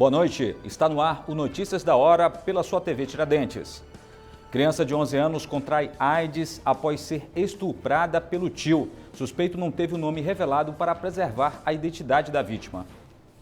Boa noite, está no ar o Notícias da Hora pela sua TV Tiradentes. Criança de 11 anos contrai AIDS após ser estuprada pelo tio. Suspeito não teve o nome revelado para preservar a identidade da vítima.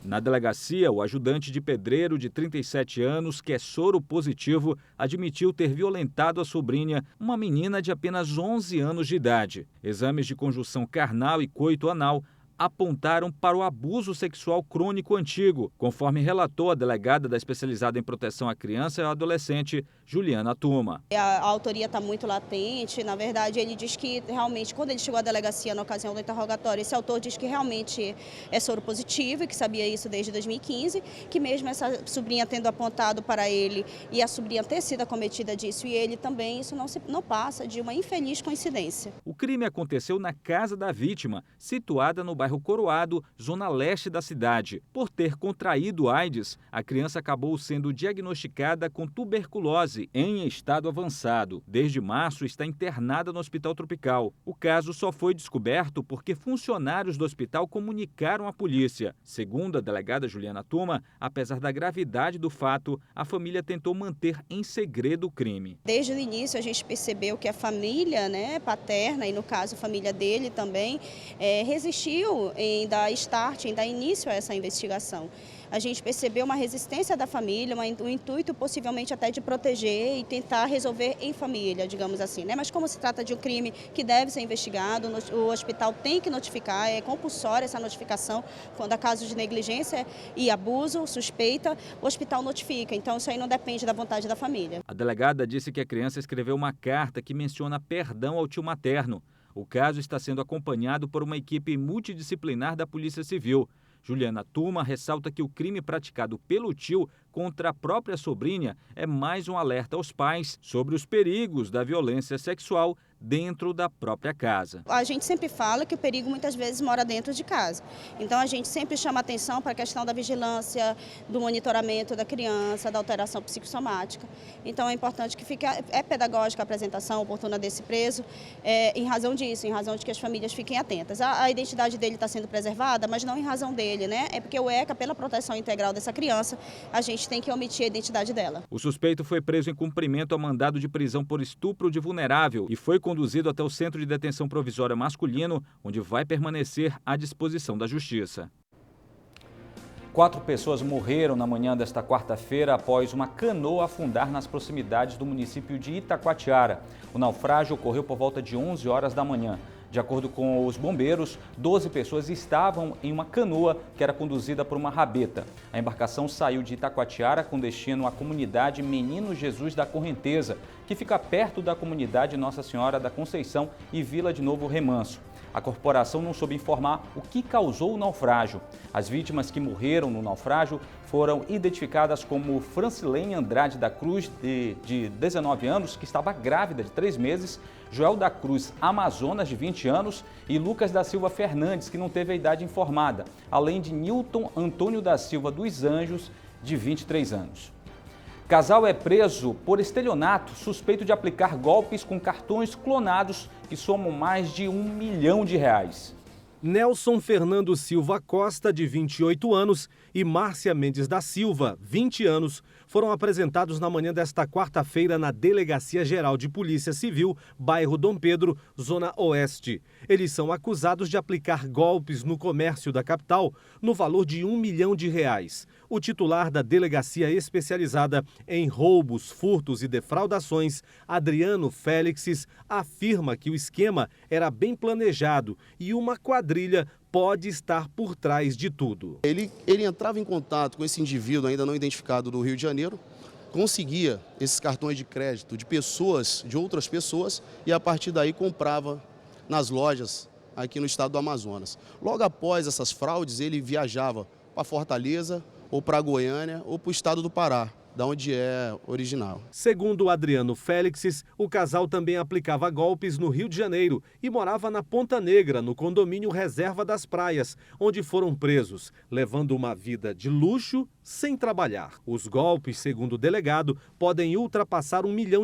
Na delegacia, o ajudante de pedreiro de 37 anos, que é soro positivo, admitiu ter violentado a sobrinha, uma menina de apenas 11 anos de idade. Exames de conjunção carnal e coito anal apontaram para o abuso sexual crônico antigo, conforme relatou a delegada da especializada em proteção à criança e ao adolescente, Juliana Tuma. A autoria está muito latente. Na verdade, ele diz que realmente, quando ele chegou à delegacia na ocasião do interrogatório, esse autor diz que realmente é soro positivo e que sabia isso desde 2015, que mesmo essa sobrinha tendo apontado para ele e a sobrinha ter sido acometida disso e ele também, isso não passa de uma infeliz coincidência. O crime aconteceu na casa da vítima, situada no bairro Coroado, zona leste da cidade. Por ter contraído AIDS, a criança acabou sendo diagnosticada com tuberculose em estado avançado. Desde março está internada no Hospital Tropical. O caso só foi descoberto porque funcionários do hospital comunicaram à polícia. Segundo a delegada Juliana Tuma, apesar da gravidade do fato, a família tentou manter em segredo o crime. Desde o início a gente percebeu que a família, paterna, e no caso a família dele também, resistiu em dar start, em dar início a essa investigação. A gente percebeu uma resistência da família, um intuito possivelmente até de proteger e tentar resolver em família, digamos assim, Mas como se trata de um crime que deve ser investigado, o hospital tem que notificar, é compulsória essa notificação, quando há casos de negligência e abuso, suspeita, o hospital notifica, então isso aí não depende da vontade da família. A delegada disse que a criança escreveu uma carta que menciona perdão ao tio materno. O caso está sendo acompanhado por uma equipe multidisciplinar da Polícia Civil. Juliana Tuma ressalta que o crime praticado pelo tio contra a própria sobrinha é mais um alerta aos pais sobre os perigos da violência sexual dentro da própria casa. A gente sempre fala que o perigo muitas vezes mora dentro de casa. Então a gente sempre chama atenção para a questão da vigilância, do monitoramento da criança, da alteração psicossomática. Então é importante que fique, é pedagógica a apresentação oportuna desse preso, em razão disso, em razão de que as famílias fiquem atentas. A identidade dele está sendo preservada, mas não em razão dele, É porque o ECA, pela proteção integral dessa criança, a gente tem que omitir a identidade dela. O suspeito foi preso em cumprimento a mandado de prisão por estupro de vulnerável e foi conduzido até o Centro de Detenção Provisória Masculino, onde vai permanecer à disposição da Justiça. 4 pessoas morreram na manhã desta quarta-feira após uma canoa afundar nas proximidades do município de Itacoatiara. O naufrágio ocorreu por volta de 11 horas da manhã. De acordo com os bombeiros, 12 pessoas estavam em uma canoa que era conduzida por uma rabeta. A embarcação saiu de Itacoatiara com destino à comunidade Menino Jesus da Correnteza, que fica perto da comunidade Nossa Senhora da Conceição e Vila de Novo Remanso. A corporação não soube informar o que causou o naufrágio. As vítimas que morreram no naufrágio foram identificadas como Francilene Andrade da Cruz, de 19 anos, que estava grávida de 3 meses, Joel da Cruz Amazonas, de 20 anos, e Lucas da Silva Fernandes, que não teve a idade informada, além de Nilton Antônio da Silva dos Anjos, de 23 anos. Casal é preso por estelionato, suspeito de aplicar golpes com cartões clonados que somam mais de R$ 1 milhão. Nelson Fernando Silva Costa, de 28 anos, e Márcia Mendes da Silva, 20 anos, foram apresentados na manhã desta quarta-feira na Delegacia Geral de Polícia Civil, bairro Dom Pedro, Zona Oeste. Eles são acusados de aplicar golpes no comércio da capital no valor de R$ 1 milhão. O titular da Delegacia Especializada em Roubos, Furtos e Defraudações, Adriano Félixes, afirma que o esquema era bem planejado e uma quadrilha pode estar por trás de tudo. Ele entrava em contato com esse indivíduo ainda não identificado do Rio de Janeiro, conseguia esses cartões de crédito de outras pessoas e a partir daí comprava nas lojas aqui no estado do Amazonas. Logo após essas fraudes, ele viajava para Fortaleza ou para Goiânia ou para o estado do Pará, da onde é original. Segundo Adriano Félixes, o casal também aplicava golpes no Rio de Janeiro e morava na Ponta Negra, no condomínio Reserva das Praias, onde foram presos, levando uma vida de luxo sem trabalhar. Os golpes, segundo o delegado, podem ultrapassar R$1 milhão.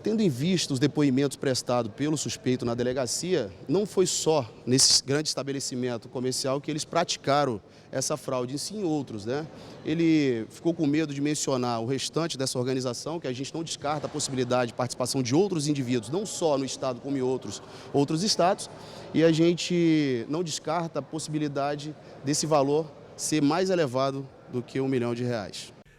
Tendo em vista os depoimentos prestados pelo suspeito na delegacia, não foi só nesse grande estabelecimento comercial que eles praticaram essa fraude, e sim em outros, né? Ele ficou com medo de mencionar o restante dessa organização, que a gente não descarta a possibilidade de participação de outros indivíduos, não só no estado como em outros estados, e a gente não descarta a possibilidade desse valor ser mais elevado do que R$1 milhão.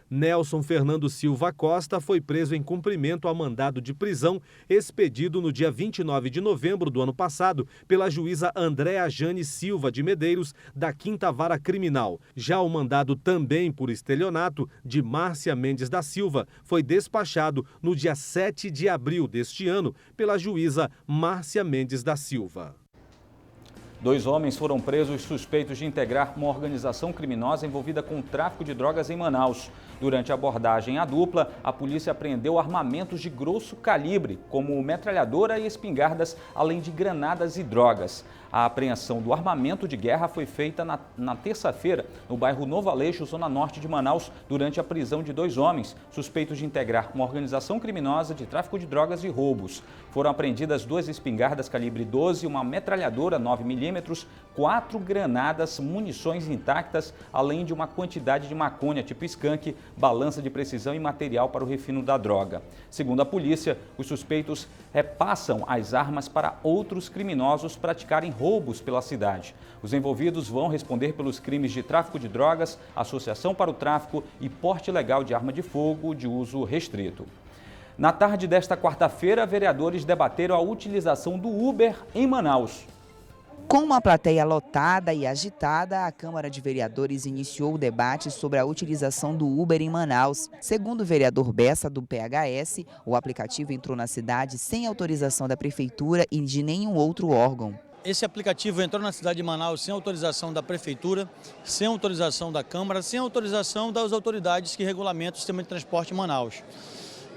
Nelson Fernando Silva Costa foi preso em cumprimento a mandado de prisão expedido no dia 29 de novembro do ano passado pela juíza Andréa Jane Silva de Medeiros, da 5ª Vara Criminal. Já o mandado também por estelionato de Márcia Mendes da Silva foi despachado no dia 7 de abril deste ano pela juíza Márcia Mendes da Silva. 2 homens foram presos suspeitos de integrar uma organização criminosa envolvida com o tráfico de drogas em Manaus. Durante a abordagem à dupla, a polícia apreendeu armamentos de grosso calibre, como metralhadora e espingardas, além de granadas e drogas. A apreensão do armamento de guerra foi feita na terça-feira, no bairro Novo Aleixo, zona norte de Manaus, durante a prisão de 2 homens, suspeitos de integrar uma organização criminosa de tráfico de drogas e roubos. Foram apreendidas 2 espingardas calibre 12, uma metralhadora 9mm, 4 granadas, munições intactas, além de uma quantidade de maconha tipo skunk, balança de precisão e material para o refino da droga. Segundo a polícia, os suspeitos repassam as armas para outros criminosos praticarem roubos pela cidade. Os envolvidos vão responder pelos crimes de tráfico de drogas, associação para o tráfico e porte ilegal de arma de fogo de uso restrito. Na tarde desta quarta-feira, vereadores debateram a utilização do Uber em Manaus. Com uma plateia lotada e agitada, a Câmara de Vereadores iniciou o debate sobre a utilização do Uber em Manaus. Segundo o vereador Bessa, do PHS, o aplicativo entrou na cidade sem autorização da Prefeitura e de nenhum outro órgão. Esse aplicativo entrou na cidade de Manaus sem autorização da Prefeitura, sem autorização da Câmara, sem autorização das autoridades que regulamentam o sistema de transporte em Manaus.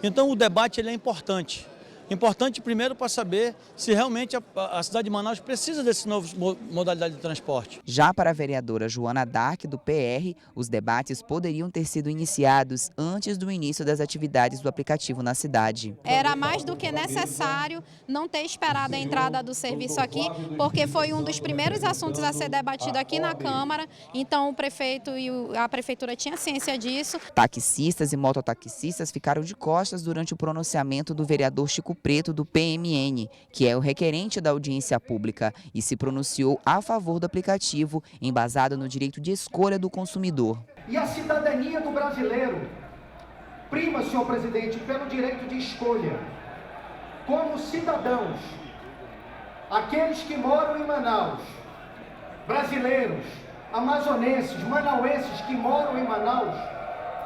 Então o debate ele é importante. Importante primeiro para saber se realmente a cidade de Manaus precisa desse novo modalidade de transporte. Já para a vereadora Joana Dark, do PR, os debates poderiam ter sido iniciados antes do início das atividades do aplicativo na cidade. Era mais do que necessário não ter esperado a entrada do serviço aqui, porque foi um dos primeiros assuntos a ser debatido aqui na Câmara, então o prefeito e a Prefeitura tinham ciência disso. Taxistas e mototaxistas ficaram de costas durante o pronunciamento do vereador Chico Preto, do PMN, que é o requerente da audiência pública, e se pronunciou a favor do aplicativo, embasado no direito de escolha do consumidor. E a cidadania do brasileiro prima, senhor presidente, pelo direito de escolha. Como cidadãos, aqueles que moram em Manaus, brasileiros, amazonenses, manauenses que moram em Manaus,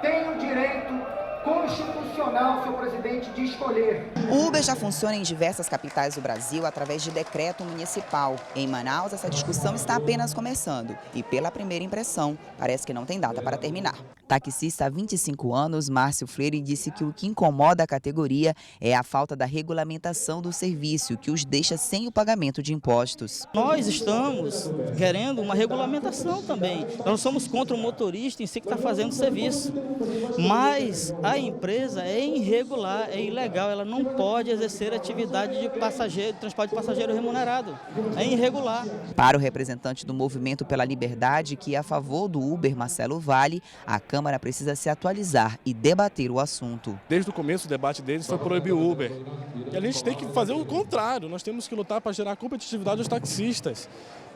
têm o direito constitucional, senhor presidente, de escolher. O Uber já funciona em diversas capitais do Brasil através de decreto municipal. Em Manaus, essa discussão está apenas começando e, pela primeira impressão, parece que não tem data para terminar. Taxista há 25 anos, Márcio Freire, disse que o que incomoda a categoria é a falta da regulamentação do serviço, que os deixa sem o pagamento de impostos. Nós estamos querendo uma regulamentação também. Nós não somos contra o motorista em si que está fazendo o serviço, mas a empresa é irregular, é ilegal, ela não pode exercer atividade de passageiro, de transporte de passageiro remunerado, é irregular. Para o representante do Movimento pela Liberdade, que é a favor do Uber, Marcelo Vale, a Câmara precisa se atualizar e debater o assunto. Desde o começo o debate deles foi proibir o Uber. E a gente tem que fazer o contrário, nós temos que lutar para gerar competitividade aos taxistas.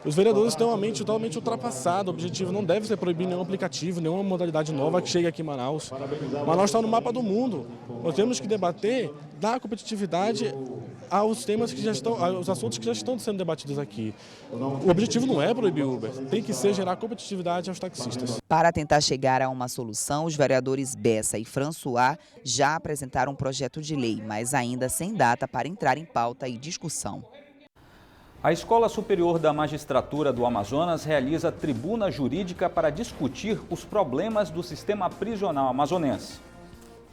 Os vereadores têm uma mente totalmente ultrapassada, o objetivo não deve ser proibir nenhum aplicativo, nenhuma modalidade nova que chegue aqui em Manaus. Manaus está no mapa do mundo, nós temos que debater, dar competitividade aos temas que já estão, aos assuntos que já estão sendo debatidos aqui. O objetivo não é proibir o Uber, tem que ser gerar competitividade aos taxistas. Para tentar chegar a uma solução, os vereadores Bessa e François já apresentaram um projeto de lei, mas ainda sem data para entrar em pauta e discussão. A Escola Superior da Magistratura do Amazonas realiza tribuna jurídica para discutir os problemas do sistema prisional amazonense.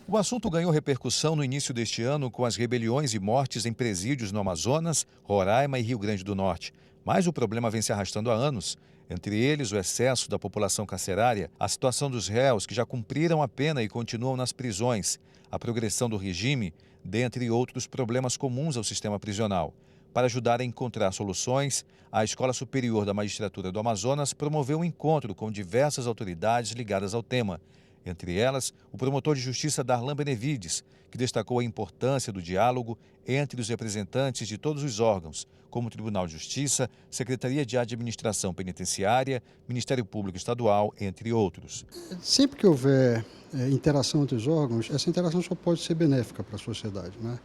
O assunto ganhou repercussão no início deste ano com as rebeliões e mortes em presídios no Amazonas, Roraima e Rio Grande do Norte. Mas o problema vem se arrastando há anos. Entre eles, o excesso da população carcerária, a situação dos réus que já cumpriram a pena e continuam nas prisões, a progressão do regime, dentre outros problemas comuns ao sistema prisional. Para ajudar a encontrar soluções, a Escola Superior da Magistratura do Amazonas promoveu um encontro com diversas autoridades ligadas ao tema. Entre elas, o promotor de justiça Darlan Benevides, que destacou a importância do diálogo entre os representantes de todos os órgãos, como o Tribunal de Justiça, Secretaria de Administração Penitenciária, Ministério Público Estadual, entre outros. Sempre que houver interação entre os órgãos, essa interação só pode ser benéfica para a sociedade, né?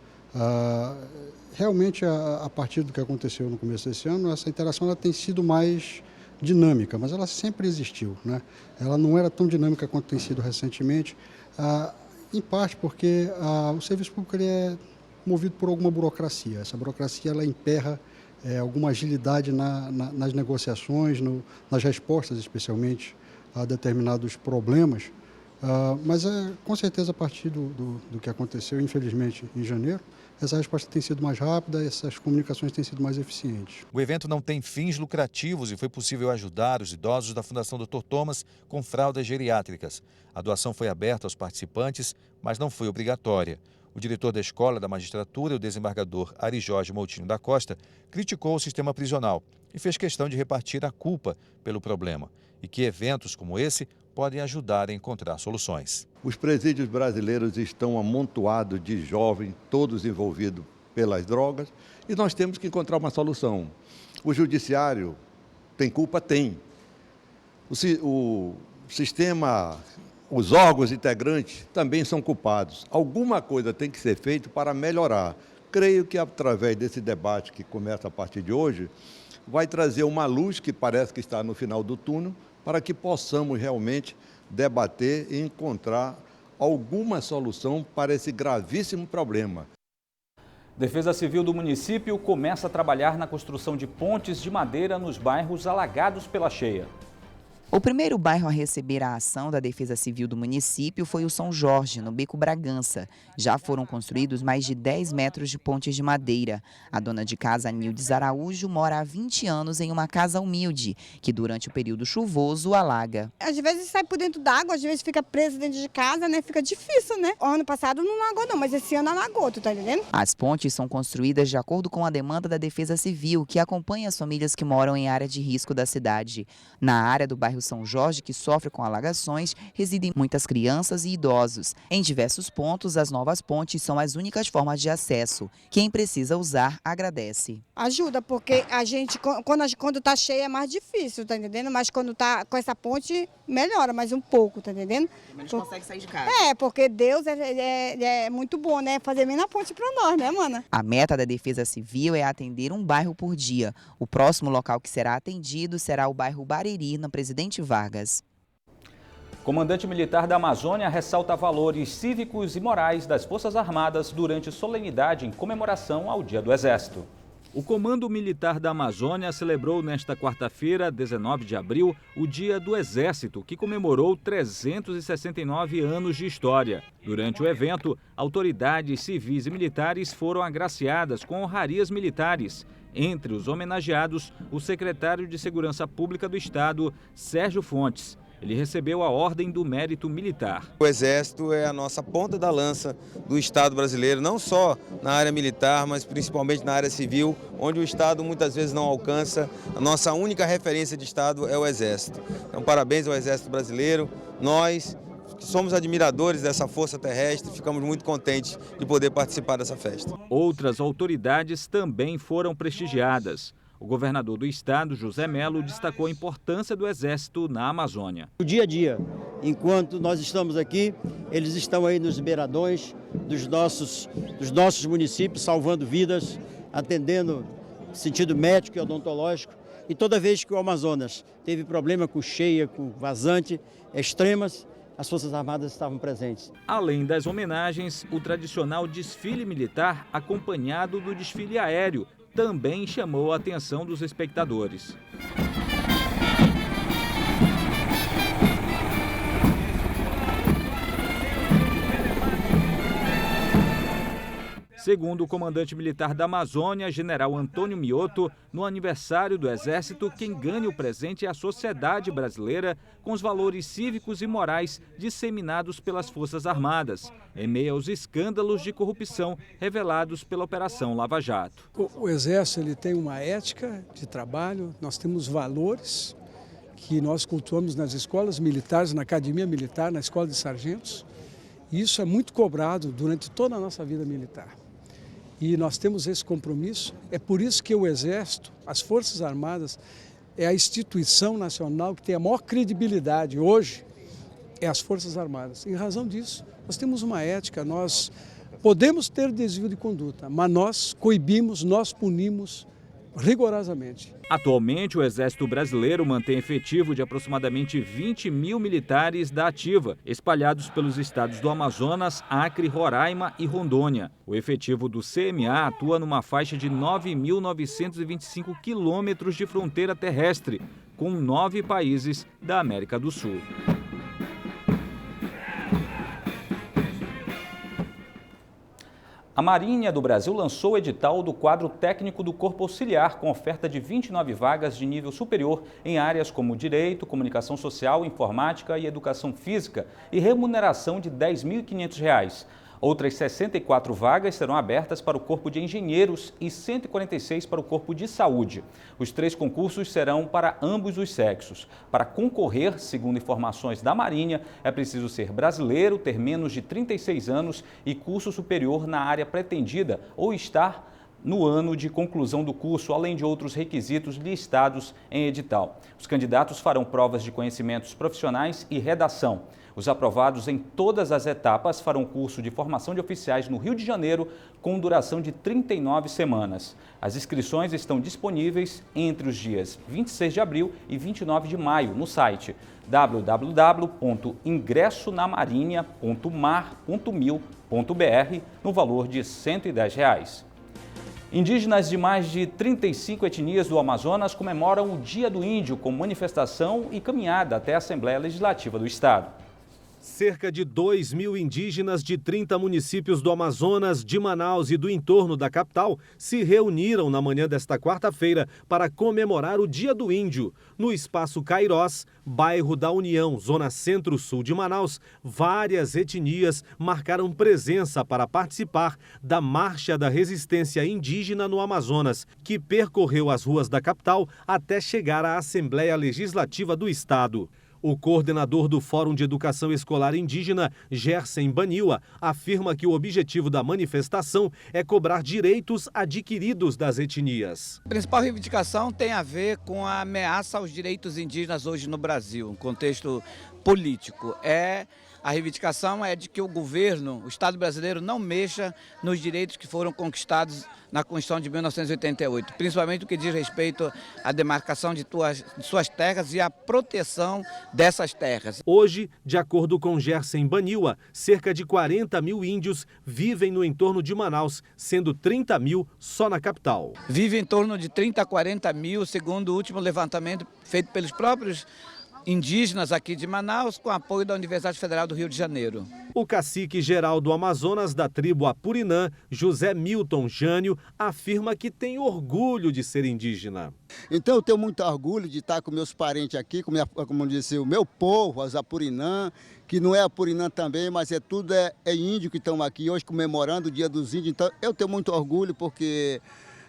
Realmente, a partir do que aconteceu no começo desse ano, essa interação ela tem sido mais dinâmica, mas ela sempre existiu, né? Ela não era tão dinâmica quanto tem sido recentemente, em parte porque o serviço público ele é movido por alguma burocracia. Essa burocracia ela emperra alguma agilidade nas negociações, nas respostas, especialmente a determinados problemas. Mas com certeza a partir do que aconteceu, infelizmente, em janeiro, essa resposta tem sido mais rápida, essas comunicações têm sido mais eficientes. O evento não tem fins lucrativos e foi possível ajudar os idosos da Fundação Dr. Thomas com fraldas geriátricas. A doação foi aberta aos participantes, mas não foi obrigatória. O diretor da Escola da Magistratura, o desembargador Ari Jorge Moutinho da Costa, criticou o sistema prisional e fez questão de repartir a culpa pelo problema e que eventos como esse podem ajudar a encontrar soluções. Os presídios brasileiros estão amontoados de jovens, todos envolvidos pelas drogas, e nós temos que encontrar uma solução. O judiciário tem culpa? Tem. O sistema, os órgãos integrantes também são culpados. Alguma coisa tem que ser feita para melhorar. Creio que através desse debate que começa a partir de hoje, vai trazer uma luz que parece que está no final do túnel, para que possamos realmente debater e encontrar alguma solução para esse gravíssimo problema. Defesa Civil do município começa a trabalhar na construção de pontes de madeira nos bairros alagados pela cheia. O primeiro bairro a receber a ação da Defesa Civil do município foi o São Jorge, no Beco Bragança. Já foram construídos mais de 10 metros de pontes de madeira. A dona de casa, Nildes Araújo, mora há 20 anos em uma casa humilde, que durante o período chuvoso alaga. Às vezes sai por dentro d'água, às vezes fica preso dentro de casa, né? Fica difícil, né? O ano passado não alagou não, mas esse ano alagou, tu tá entendendo? As pontes são construídas de acordo com a demanda da Defesa Civil, que acompanha as famílias que moram em área de risco da cidade. Na área do bairro São Jorge, que sofre com alagações, residem muitas crianças e idosos. Em diversos pontos, as novas pontes são as únicas formas de acesso. Quem precisa usar, agradece. Ajuda, porque a gente, quando tá cheia é mais difícil, tá entendendo? Mas quando tá com essa ponte, melhora mais um pouco, tá entendendo? Pelo menos consegue sair de casa. Porque Deus é muito bom, né? Fazer menos ponte pra nós, né, mana? A meta da Defesa Civil é atender um bairro por dia. O próximo local que será atendido será o bairro Bariri, na Presidente Vargas. Comandante militar da Amazônia ressalta valores cívicos e morais das Forças Armadas durante solenidade em comemoração ao Dia do Exército. O Comando Militar da Amazônia celebrou nesta quarta-feira, 19 de abril, o Dia do Exército, que comemorou 369 anos de história. Durante o evento, autoridades civis e militares foram agraciadas com honrarias militares. Entre os homenageados, o secretário de Segurança Pública do Estado, Sérgio Fontes. Ele recebeu a Ordem do Mérito Militar. O Exército é a nossa ponta da lança do Estado brasileiro, não só na área militar, mas principalmente na área civil, onde o Estado muitas vezes não alcança. A nossa única referência de Estado é o Exército. Então, parabéns ao Exército brasileiro. Nós, que somos admiradores dessa força terrestre, ficamos muito contentes de poder participar dessa festa. Outras autoridades também foram prestigiadas. O governador do estado, José Melo, destacou a importância do Exército na Amazônia. O dia a dia, enquanto nós estamos aqui, eles estão aí nos beiradões dos nossos municípios, salvando vidas, atendendo sentido médico e odontológico. E toda vez que o Amazonas teve problema com cheia, com vazante, extremas, as Forças Armadas estavam presentes. Além das homenagens, o tradicional desfile militar, acompanhado do desfile aéreo, também chamou a atenção dos espectadores. Segundo o comandante militar da Amazônia, general Antônio Mioto, no aniversário do Exército, quem ganha o presente é a sociedade brasileira, com os valores cívicos e morais disseminados pelas Forças Armadas, em meio aos escândalos de corrupção revelados pela Operação Lava Jato. O Exército ele tem uma ética de trabalho, nós temos valores que nós cultuamos nas escolas militares, na Academia Militar, na Escola de Sargentos. E isso é muito cobrado durante toda a nossa vida militar. E nós temos esse compromisso, é por isso que o Exército, as Forças Armadas, é a instituição nacional que tem a maior credibilidade hoje, é as Forças Armadas. Em razão disso, nós temos uma ética, nós podemos ter desvio de conduta, mas nós coibimos, nós punimos rigorosamente. Atualmente, o Exército Brasileiro mantém efetivo de aproximadamente 20 mil militares da ativa, espalhados pelos estados do Amazonas, Acre, Roraima e Rondônia. O efetivo do CMA atua numa faixa de 9.925 quilômetros de fronteira terrestre, com 9 países da América do Sul. A Marinha do Brasil lançou o edital do quadro técnico do Corpo Auxiliar, com oferta de 29 vagas de nível superior em áreas como Direito, Comunicação Social, Informática e Educação Física e remuneração de R$ 10.500. Outras 64 vagas serão abertas para o Corpo de Engenheiros e 146 para o Corpo de Saúde. Os 3 concursos serão para ambos os sexos. Para concorrer, segundo informações da Marinha, é preciso ser brasileiro, ter menos de 36 anos e curso superior na área pretendida ou estar no ano de conclusão do curso, além de outros requisitos listados em edital. Os candidatos farão provas de conhecimentos profissionais e redação. Os aprovados em todas as etapas farão curso de formação de oficiais no Rio de Janeiro, com duração de 39 semanas. As inscrições estão disponíveis entre os dias 26 de abril e 29 de maio no site www.ingressonamarinha.mar.mil.br no valor de R$ 110. Indígenas de mais de 35 etnias do Amazonas comemoram o Dia do Índio com manifestação e caminhada até a Assembleia Legislativa do Estado. Cerca de 2 mil indígenas de 30 municípios do Amazonas, de Manaus e do entorno da capital se reuniram na manhã desta quarta-feira para comemorar o Dia do Índio. No Espaço Cairós, bairro da União, zona centro-sul de Manaus, várias etnias marcaram presença para participar da Marcha da Resistência Indígena no Amazonas, que percorreu as ruas da capital até chegar à Assembleia Legislativa do Estado. O coordenador do Fórum de Educação Escolar Indígena, Gersen Baniwa, afirma que o objetivo da manifestação é cobrar direitos adquiridos das etnias. A principal reivindicação tem a ver com a ameaça aos direitos indígenas hoje no Brasil, um contexto político. A reivindicação é de que o governo, o Estado brasileiro, não mexa nos direitos que foram conquistados na Constituição de 1988, principalmente no que diz respeito à demarcação de suas terras e à proteção dessas terras. Hoje, de acordo com Gersen Baniwa, cerca de 40 mil índios vivem no entorno de Manaus, sendo 30 mil só na capital. Vive em torno de 30 a 40 mil, segundo o último levantamento feito pelos próprios indígenas aqui de Manaus, com apoio da Universidade Federal do Rio de Janeiro. O cacique-geral do Amazonas da tribo Apurinã, José Milton Jânio, afirma que tem orgulho de ser indígena. Então eu tenho muito orgulho de estar com meus parentes aqui, como disse, o meu povo, as Apurinã, que não é Apurinã também, mas tudo é índio que estão aqui hoje comemorando o Dia dos Índios. Então eu tenho muito orgulho porque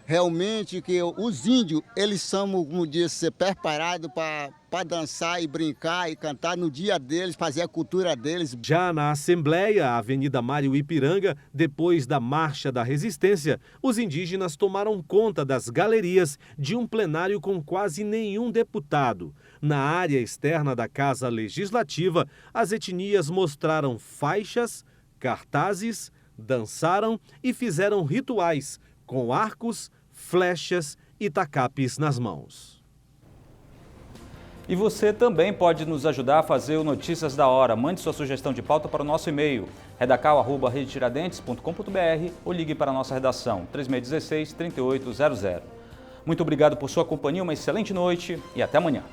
realmente que os índios, eles são, como disse, preparados para dançar e brincar e cantar no dia deles, fazer a cultura deles. Já na Assembleia, a Avenida Mário Ipiranga, depois da Marcha da Resistência, os indígenas tomaram conta das galerias de um plenário com quase nenhum deputado. Na área externa da Casa Legislativa, as etnias mostraram faixas, cartazes, dançaram e fizeram rituais com arcos, flechas e tacapes nas mãos. E você também pode nos ajudar a fazer o Notícias da Hora. Mande sua sugestão de pauta para o nosso e-mail, redacal@redetiradentes.com.br ou ligue para a nossa redação, 3616-3800. Muito obrigado por sua companhia, uma excelente noite e até amanhã.